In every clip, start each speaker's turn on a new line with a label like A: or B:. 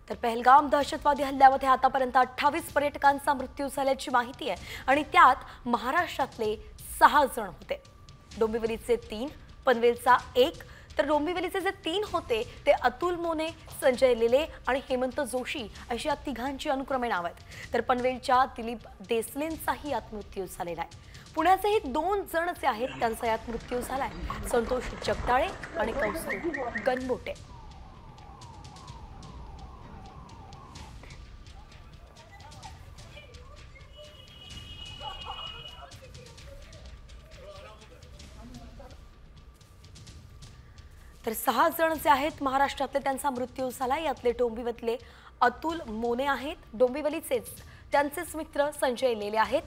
A: तर पहलगाम दहशतवादी हल्ल्यामध्ये आतापर्यंत 28 पर्यटकांचा मृत्यू झाल्याची माहिती आहे आणि त्यात महाराष्ट्रातले 6 जण होते। डोंबिवलीचे 3, पनवेलचा 1, तर डोंबिवलीचे जे 3 होते ते अतुल मोने, संजय लेले आणि हेमंत जोशी अशी या तिघांची अनुक्रमे नाव आहेत। तर पनवेलच्या दिलीप देसलेंचाही यात मृत्यू झालेला आहे। पुण्याचे हे 2 जण जे आहेत त्यांचा यात मृत्यू झालाय, संतोष जगदाळे आणि कौस्तुभ गणबोटे। तर 6 जण जे आहेत महाराष्ट्रातले त्यांचा मृत्यू झाला। यातले डोंबिवलीतले अतुल मोने आहेत, डोंबिवलीचेच त्यांचेच मित्र संजय लेले आहेत।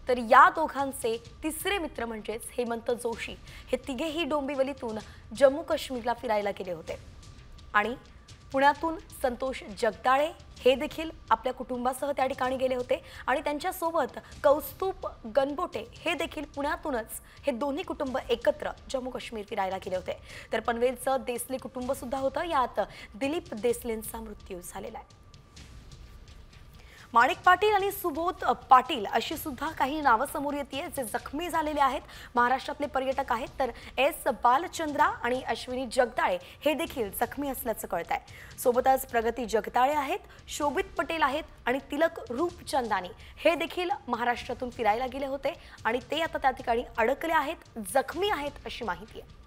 A: तर या दोघांचे तिसरे मित्र म्हणजेच हेमंत जोशी हे तिघेही डोंबिवलीतून जम्मू काश्मीरला फिरायला गेले होते आणि पुण्यातून संतोष जगदाळे हे देखील आपल्या कुटुंबासह त्या ठिकाणी गेले होते आणि त्यांच्या सोबत कौस्तुभ गणबोटे हे देखील पुण्यातूनच हे दोन्ही कुटुंब एकत्र जम्मू काश्मीर फिरायला गेले होते। तर पनवेलचं देसले कुटुंब सुद्धा होतं, यात दिलीप देसलेंचा मृत्यू झालेला आहे। माणिक पाटील आणि सुबोध पाटील अशी सुद्धा काही नावं समोर येतील जे जखमी झालेले आहेत। महाराष्ट्रातले पर्यटक आहेत, तर एस बालचंद्रा आणि अश्विनी जगदाळे हे देखील जखमी असल्याचं कळतंय। सोबतच प्रगती जगदाळे आहेत, शोभित पटेल आहेत आणि तिलक रूपचंदानी हे देखील महाराष्ट्रातून फिरायला गेले होते आणि ते आता त्या ठिकाणी अडकले आहेत, जखमी आहेत अशी माहिती आहे।